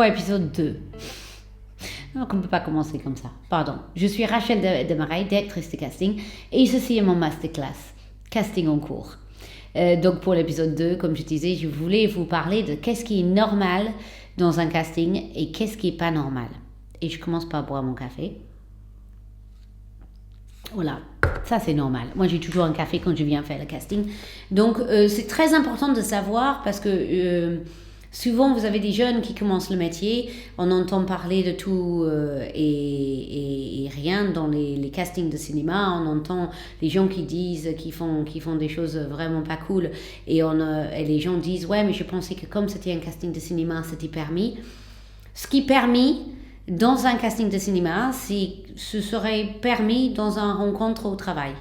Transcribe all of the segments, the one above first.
pour l'épisode 2. Donc, on ne peut pas commencer comme ça. Pardon. Je suis Rachel Desmarais, directrice de casting, et ceci est mon masterclass, casting en cours. Donc, pour l'épisode 2, comme je disais, je voulais vous parler de qu'est-ce qui est normal dans un casting et qu'est-ce qui n'est pas normal. Et je commence par boire mon café. Voilà, ça c'est normal. Moi j'ai toujours un café quand je viens faire le casting. Donc c'est très important de savoir parce que souvent vous avez des jeunes qui commencent le métier, on entend parler de tout et rien dans les castings de cinéma, on entend les gens qui disent, qui font des choses vraiment pas cool et les gens disent ouais mais je pensais que comme c'était un casting de cinéma c'était permis. Ce qui est permis dans un casting de cinéma, ce serait permis dans une rencontre au travail.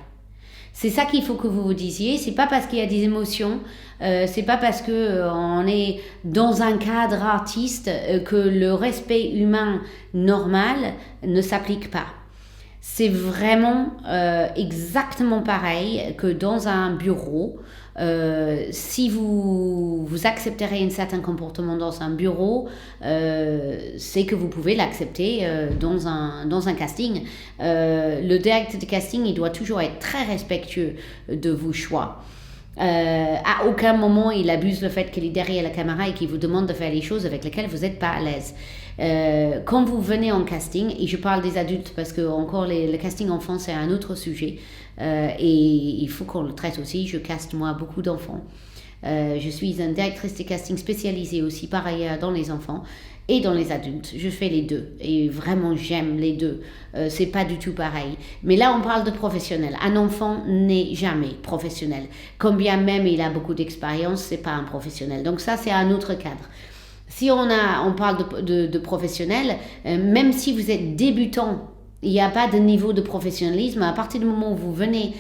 C'est ça qu'il faut que vous vous disiez. C'est pas parce qu'il y a des émotions, c'est pas parce que on est dans un cadre artiste que le respect humain normal ne s'applique pas. C'est vraiment exactement pareil que dans un bureau. Si vous accepterez un certain comportement dans un bureau, c'est que vous pouvez l'accepter dans un casting. Le directeur de casting, il doit toujours être très respectueux de vos choix. À aucun moment il abuse le fait qu'il est derrière la caméra et qu'il vous demande de faire les choses avec lesquelles vous n'êtes pas à l'aise. Quand vous venez en casting, et je parle des adultes parce que encore le casting enfant c'est un autre sujet et il faut qu'on le traite aussi. Je caste moi beaucoup d'enfants. Je suis une directrice de casting spécialisée aussi par ailleurs dans les enfants et dans les adultes. Je fais les deux et vraiment j'aime les deux. C'est pas du tout pareil. Mais là on parle de professionnel. Un enfant n'est jamais professionnel. Quand bien même il a beaucoup d'expérience, c'est pas un professionnel. Donc ça c'est un autre cadre. Si on parle de professionnel, même si vous êtes débutant, il n'y a pas de niveau de professionnalisme. À partir du moment où vous venez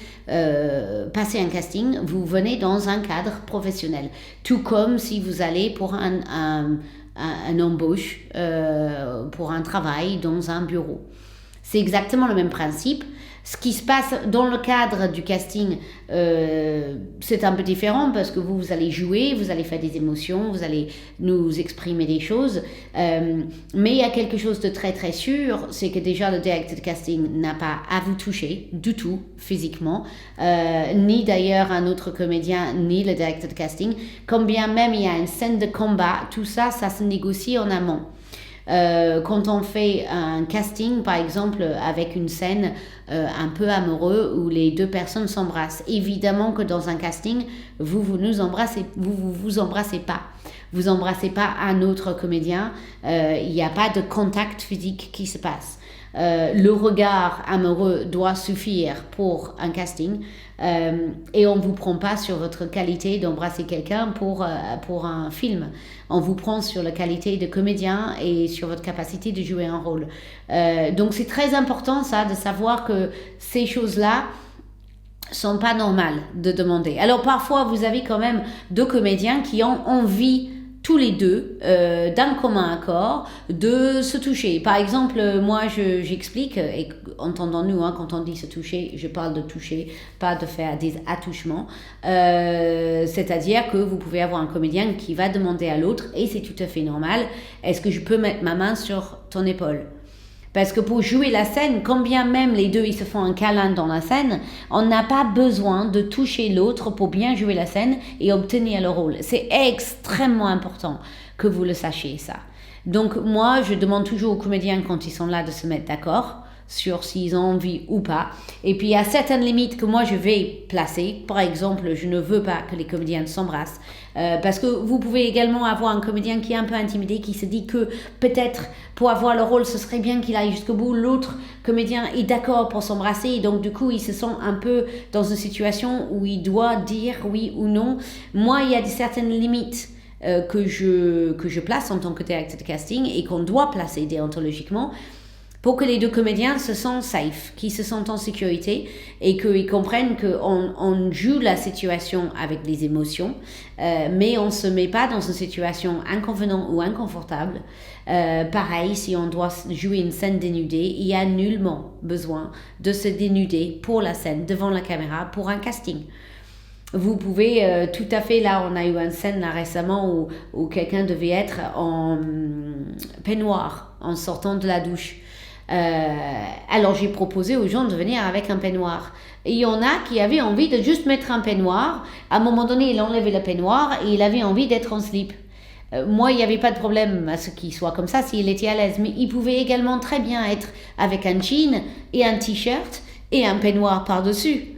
passer un casting, vous venez dans un cadre professionnel. Tout comme si vous allez pour un embauche, pour un travail dans un bureau. C'est exactement le même principe. Ce qui se passe dans le cadre du casting, c'est un peu différent parce que vous allez jouer, vous allez faire des émotions, vous allez nous exprimer des choses. Mais il y a quelque chose de très très sûr, c'est que déjà le directeur de casting n'a pas à vous toucher du tout physiquement, ni d'ailleurs un autre comédien, ni le directeur de casting. Quand bien même il y a une scène de combat, tout ça, ça se négocie en amont. Quand on fait un casting, par exemple, avec une scène un peu amoureux où les deux personnes s'embrassent, évidemment que dans un casting, vous embrassez pas. Vous embrassez pas un autre comédien. Il n'y a pas de contact physique qui se passe. Le regard amoureux doit suffire pour un casting et on ne vous prend pas sur votre qualité d'embrasser quelqu'un pour un film. On vous prend sur la qualité de comédien et sur votre capacité de jouer un rôle. Donc c'est très important ça, de savoir que ces choses-là sont pas normales de demander. Alors parfois vous avez quand même deux comédiens qui ont envie tous les deux, d'un commun accord, de se toucher. Par exemple, moi, j'explique, et entendons-nous, quand on dit se toucher, je parle de toucher, pas de faire des attouchements. C'est-à-dire que vous pouvez avoir un comédien qui va demander à l'autre, et c'est tout à fait normal, est-ce que je peux mettre ma main sur ton épaule ? Parce que pour jouer la scène, quand bien même les deux ils se font un câlin dans la scène, on n'a pas besoin de toucher l'autre pour bien jouer la scène et obtenir le rôle. C'est extrêmement important que vous le sachiez ça. Donc moi, je demande toujours aux comédiens quand ils sont là de se mettre d'accord sur s'ils ont envie ou pas. Et puis il y a certaines limites que moi je vais placer. Par exemple, je ne veux pas que les comédiens s'embrassent. Parce que vous pouvez également avoir un comédien qui est un peu intimidé, qui se dit que peut-être pour avoir le rôle, ce serait bien qu'il aille jusqu'au bout. L'autre comédien est d'accord pour s'embrasser et donc du coup, il se sent un peu dans une situation où il doit dire oui ou non. Moi, il y a certaines limites que je place en tant que directeur de casting et qu'on doit placer déontologiquement pour que les deux comédiens se sentent safe, qu'ils se sentent en sécurité et qu'ils comprennent qu'on joue la situation avec les émotions, mais on ne se met pas dans une situation inconvenante ou inconfortable. Pareil, si on doit jouer une scène dénudée, il n'y a nullement besoin de se dénuder pour la scène, devant la caméra, pour un casting. Vous pouvez tout à fait, là on a eu une scène là récemment où quelqu'un devait être en peignoir en sortant de la douche. Alors j'ai proposé aux gens de venir avec un peignoir. Et il y en a qui avaient envie de juste mettre un peignoir. À un moment donné, il enlevait le peignoir et il avait envie d'être en slip. Moi, il n'y avait pas de problème à ce qu'il soit comme ça s'il était à l'aise. Mais il pouvait également très bien être avec un jean et un t-shirt et un peignoir par-dessus.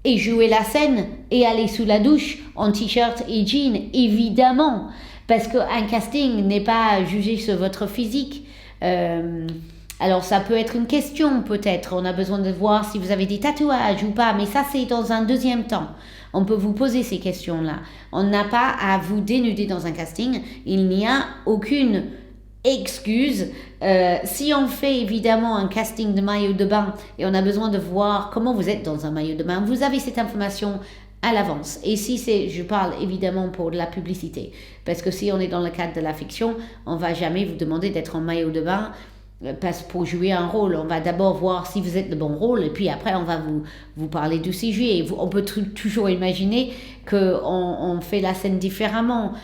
Et jouer la scène et aller sous la douche en t-shirt et jean, évidemment. Parce qu'un casting n'est pas jugé sur votre physique. Alors ça peut être une question peut-être, on a besoin de voir si vous avez des tatouages ou pas, mais ça c'est dans un deuxième temps. On peut vous poser ces questions-là. On n'a pas à vous dénuder dans un casting, il n'y a aucune excuse. Si on fait évidemment un casting de maillot de bain et on a besoin de voir comment vous êtes dans un maillot de bain, vous avez cette information à l'avance. Et si je parle évidemment pour de la publicité, parce que si on est dans le cadre de la fiction, on va jamais vous demander d'être en maillot de bain pour jouer un rôle. On va d'abord voir si vous êtes le bon rôle et puis après on va vous parler du sujet. On peut toujours imaginer qu'on fait la scène différemment.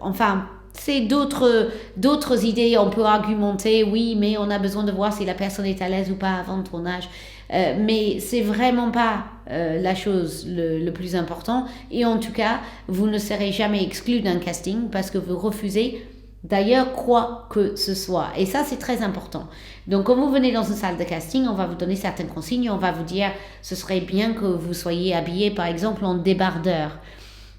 Enfin, c'est d'autres idées. On peut argumenter, oui, mais on a besoin de voir si la personne est à l'aise ou pas avant le tournage. Mais c'est vraiment pas la chose le plus important. Et en tout cas, vous ne serez jamais exclu d'un casting parce que vous refusez d'ailleurs quoi que ce soit. Et ça, c'est très important. Donc, quand vous venez dans une salle de casting, on va vous donner certaines consignes. On va vous dire, ce serait bien que vous soyez habillé, par exemple, en débardeur.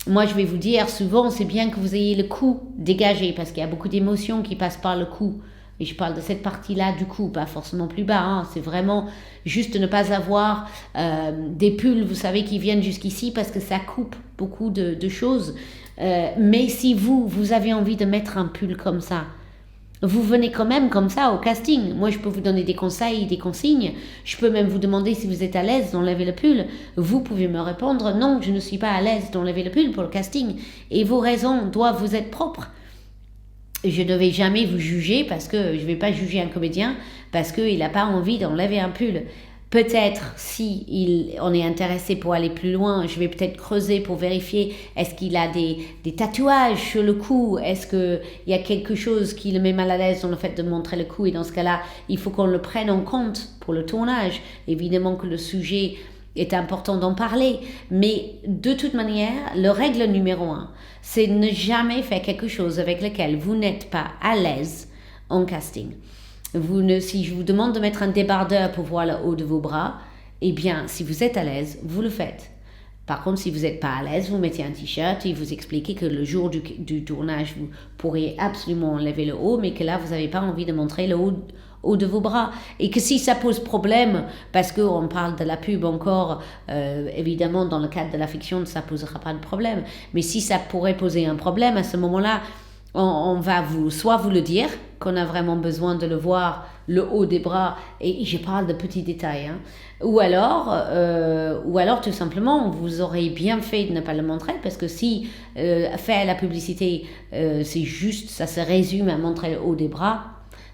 Moi, je vais vous dire, souvent, c'est bien que vous ayez le cou dégagé parce qu'il y a beaucoup d'émotions qui passent par le cou. Et je parle de cette partie-là du cou, pas forcément plus bas. Hein. C'est vraiment juste ne pas avoir des pulls, vous savez, qui viennent jusqu'ici parce que ça coupe beaucoup de choses. Mais si vous avez envie de mettre un pull comme ça, vous venez quand même comme ça au casting. Moi, je peux vous donner des conseils, des consignes. Je peux même vous demander si vous êtes à l'aise d'enlever le pull. Vous pouvez me répondre, non, je ne suis pas à l'aise d'enlever le pull pour le casting. Et vos raisons doivent vous être propres. Je ne vais jamais vous juger parce que je ne vais pas juger un comédien parce qu'il n'a pas envie d'enlever un pull. Peut-être, si on est intéressé pour aller plus loin, je vais peut-être creuser pour vérifier est-ce qu'il a des tatouages sur le cou, est-ce qu'il y a quelque chose qui le met mal à l'aise dans le fait de montrer le cou, et dans ce cas-là, il faut qu'on le prenne en compte pour le tournage. Évidemment que le sujet est important d'en parler, mais de toute manière, la règle numéro 1, c'est ne jamais faire quelque chose avec lequel vous n'êtes pas à l'aise en casting. Si je vous demande de mettre un débardeur pour voir le haut de vos bras, eh bien, si vous êtes à l'aise, vous le faites. Par contre, si vous n'êtes pas à l'aise, vous mettez un t-shirt et vous expliquez que le jour du tournage, vous pourriez absolument enlever le haut, mais que là, vous n'avez pas envie de montrer le haut de vos bras. Et que si ça pose problème, parce qu'on parle de la pub encore, évidemment, dans le cadre de la fiction, ça ne posera pas de problème. Mais si ça pourrait poser un problème, à ce moment-là, on va soit vous le dire, qu'on a vraiment besoin de le voir, le haut des bras, et je parle de petits détails, hein. Ou alors tout simplement, vous aurez bien fait de ne pas le montrer, parce que si faire la publicité, c'est juste, ça se résume à montrer le haut des bras,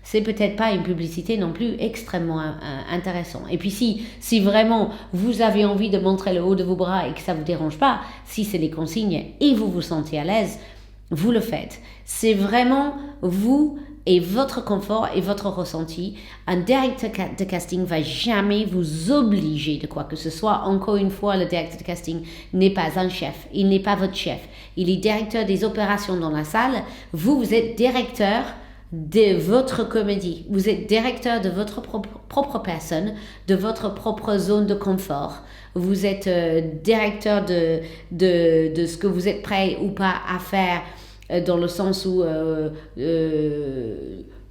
c'est peut-être pas une publicité non plus extrêmement intéressant. Et puis si vraiment vous avez envie de montrer le haut de vos bras et que ça vous dérange pas, si c'est les consignes et vous vous sentez à l'aise, vous le faites. C'est vraiment vous et votre confort et votre ressenti. Un directeur de casting va jamais vous obliger de quoi que ce soit. Encore une fois, le directeur de casting n'est pas un chef. Il n'est pas votre chef. Il est directeur des opérations dans la salle. Vous êtes directeur de votre comédie. Vous êtes directeur de votre propre personne, de votre propre zone de confort. Vous êtes directeur de ce que vous êtes prêt ou pas à faire, dans le sens où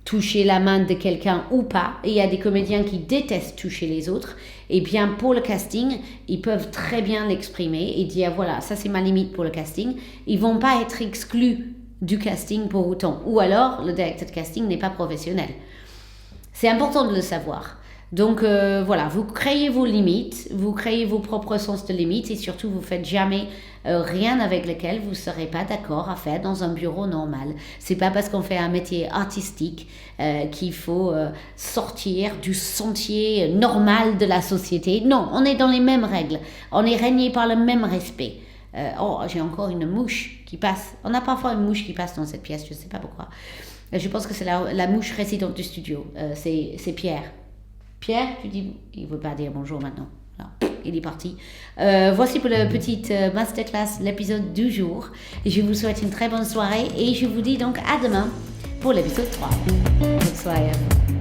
toucher la main de quelqu'un ou pas. Et il y a des comédiens qui détestent toucher les autres. Et bien pour le casting, ils peuvent très bien l'exprimer et dire voilà, ça c'est ma limite pour le casting. Ils vont pas être exclus du casting pour autant. Ou alors, le directeur de casting n'est pas professionnel. C'est important de le savoir. Donc voilà, vous créez vos limites, vous créez vos propres sens de limites et surtout vous faites jamais rien avec lequel vous ne serez pas d'accord à faire dans un bureau normal. C'est pas parce qu'on fait un métier artistique qu'il faut sortir du sentier normal de la société. Non, on est dans les mêmes règles, on est régné par le même respect. Oh, j'ai encore une mouche qui passe. On a parfois une mouche qui passe dans cette pièce, je ne sais pas pourquoi. Je pense que c'est la mouche résidente du studio, c'est Pierre. Pierre, tu dis, il ne veut pas dire bonjour maintenant. Non, il est parti. Voici pour la petite masterclass, l'épisode du jour. Je vous souhaite une très bonne soirée et je vous dis donc à demain pour l'épisode 3. Bonne soirée à vous.